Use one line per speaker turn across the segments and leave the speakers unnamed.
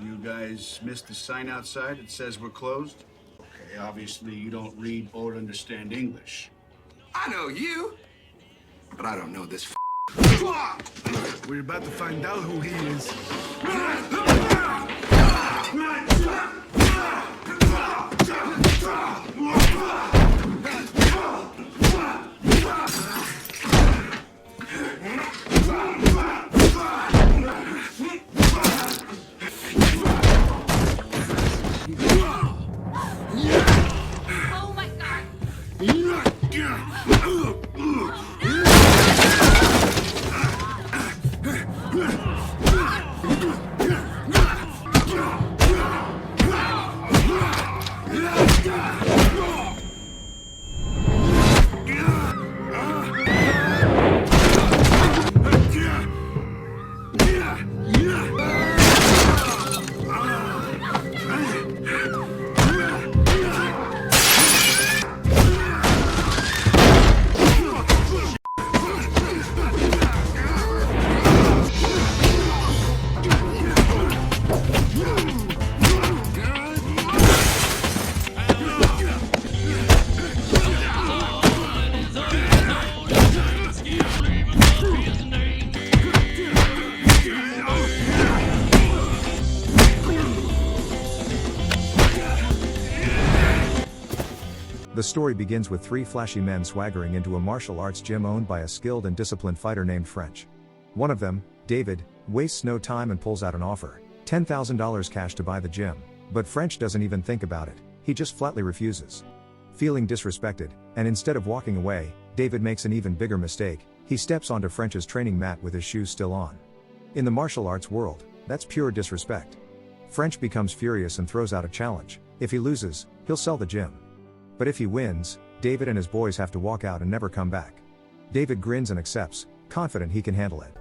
You guys missed the sign outside. It says we're closed. Okay, obviously you don't read or understand English.
I know you, but I don't know this.
We're about to find out who he is.
Oh my God.
The story begins with three flashy men swaggering into a martial arts gym owned by a skilled and disciplined fighter named French. One of them, David, wastes no time and pulls out an offer, $10,000 cash to buy the gym, but French doesn't even think about it, he just flatly refuses. Feeling disrespected, and instead of walking away, David makes an even bigger mistake, he steps onto French's training mat with his shoes still on. In the martial arts world, that's pure disrespect. French becomes furious and throws out a challenge. If he loses, he'll sell the gym. But if he wins, David and his boys have to walk out and never come back. David grins and accepts, confident he can handle it.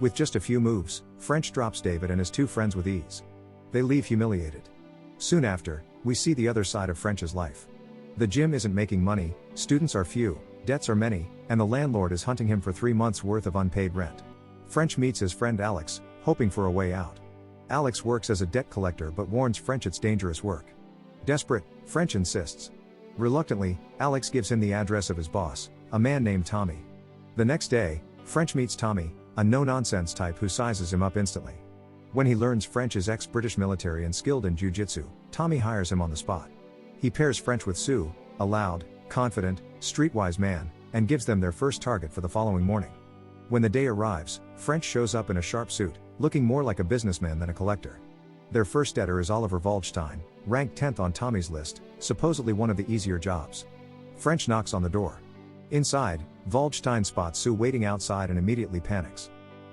With just a few moves, French drops David and his two friends with ease. They leave humiliated. Soon after, we see the other side of French's life. The gym isn't making money, students are few, debts are many, and the landlord is hunting him for 3 months' worth of unpaid rent. French meets his friend Alex, hoping for a way out. Alex works as a debt collector but warns French it's dangerous work. Desperate, French insists. Reluctantly, Alex gives him the address of his boss, a man named Tommy. The next day, French meets Tommy, a no-nonsense type who sizes him up instantly. When he learns French is ex-British military and skilled in jiu-jitsu, Tommy hires him on the spot. He pairs French with Sue, a loud, confident, streetwise man, and gives them their first target for the following morning. When the day arrives, French shows up in a sharp suit, looking more like a businessman than a collector. Their first debtor is Oliver Waldstein, ranked 10th on Tommy's list, supposedly one of the easier jobs. French knocks on the door. Inside, Waldstein spots Sue waiting outside and immediately panics.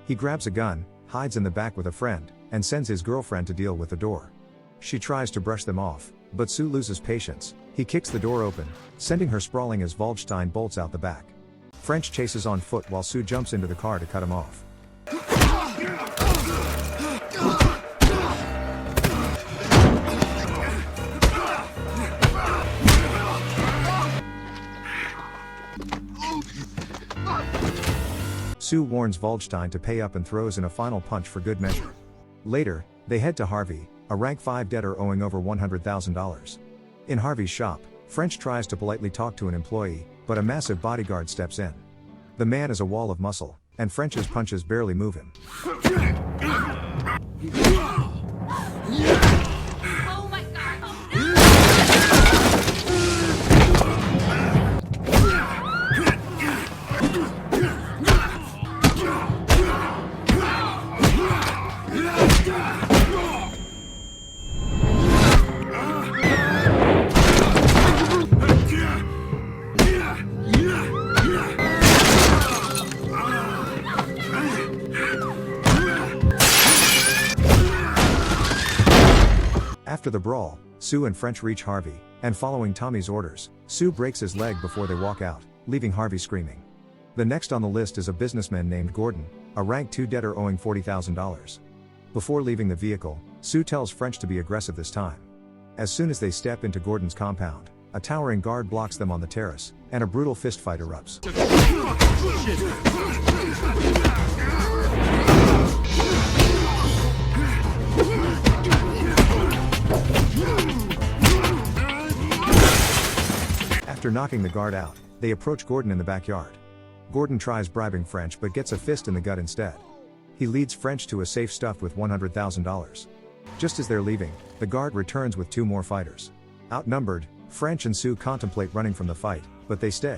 He grabs a gun, hides in the back with a friend, and sends his girlfriend to deal with the door. She tries to brush them off, but Sue loses patience. He kicks the door open, sending her sprawling as Waldstein bolts out the back. French chases on foot while Sue jumps into the car to cut him off. Sue warns Waldstein to pay up and throws in a final punch for good measure. Later, they head to Harvey, a rank 5 debtor owing over $100,000. In Harvey's shop, French tries to politely talk to an employee, but a massive bodyguard steps in. The man is a wall of muscle, and French's punches barely move him.
Oh my God.
After the brawl, Sue and French reach Harvey, and following Tommy's orders, Sue breaks his leg before they walk out, leaving Harvey screaming. The next on the list is a businessman named Gordon, a rank 2 debtor owing $40,000. Before leaving the vehicle, Sue tells French to be aggressive this time. As soon as they step into Gordon's compound, a towering guard blocks them on the terrace, and a brutal fistfight erupts. After knocking the guard out, they approach Gordon in the backyard. Gordon tries bribing French but gets a fist in the gut instead. He leads French to a safe stuffed with $100,000. Just as they're leaving, the guard returns with 2 more fighters. Outnumbered, French and Sue contemplate running from the fight, but they stay.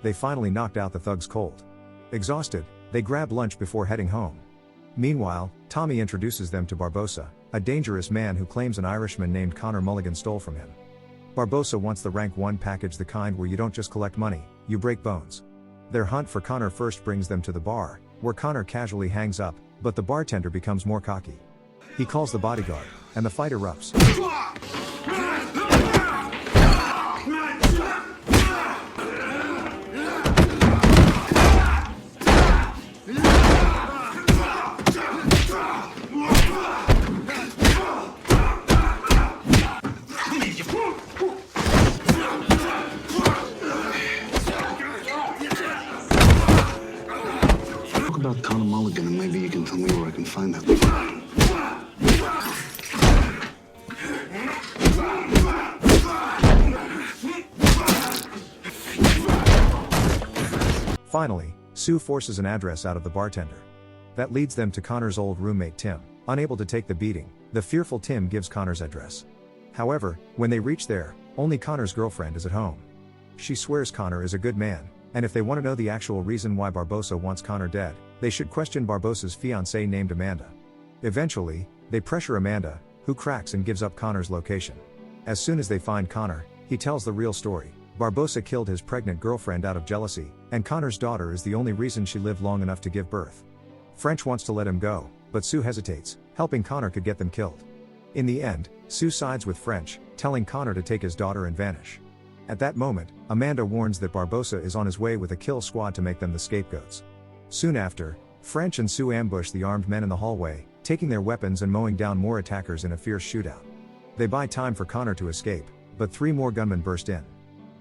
They finally knocked out the thugs cold. Exhausted, they grab lunch before heading home. Meanwhile, Tommy introduces them to Barbosa, a dangerous man who claims an Irishman named Connor Mulligan stole from him. Barbosa wants the rank 1 package, the kind where you don't just collect money, you break bones. Their hunt for Connor first brings them to the bar, where Connor casually hangs up, but the bartender becomes more cocky. He calls the bodyguard, and the fight erupts.
About Connor Mulligan, and maybe you can tell me where I can find that.
Finally, Sue forces an address out of the bartender. That leads them to Connor's old roommate Tim. Unable to take the beating, the fearful Tim gives Connor's address. However, when they reach there, only Connor's girlfriend is at home. She swears Connor is a good man, and if they want to know the actual reason why Barbosa wants Connor dead, they should question Barbosa's fiancée named Amanda. Eventually, they pressure Amanda, who cracks and gives up Connor's location. As soon as they find Connor, he tells the real story. Barbosa killed his pregnant girlfriend out of jealousy, and Connor's daughter is the only reason she lived long enough to give birth. French wants to let him go, but Sue hesitates, helping Connor could get them killed. In the end, Sue sides with French, telling Connor to take his daughter and vanish. At that moment, Amanda warns that Barbosa is on his way with a kill squad to make them the scapegoats. Soon after, French and Sue ambush the armed men in the hallway, taking their weapons and mowing down more attackers in a fierce shootout. They buy time for Connor to escape, but 3 more gunmen burst in.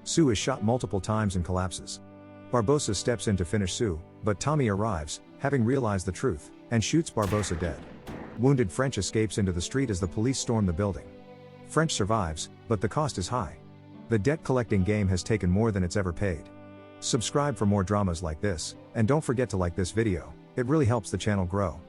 Sue is shot multiple times and collapses. Barbosa steps in to finish Sue, but Tommy arrives, having realized the truth, and shoots Barbosa dead. Wounded French escapes into the street as the police storm the building. French survives, but the cost is high. The debt collecting game has taken more than it's ever paid. Subscribe for more dramas like this, and don't forget to like this video, it really helps the channel grow.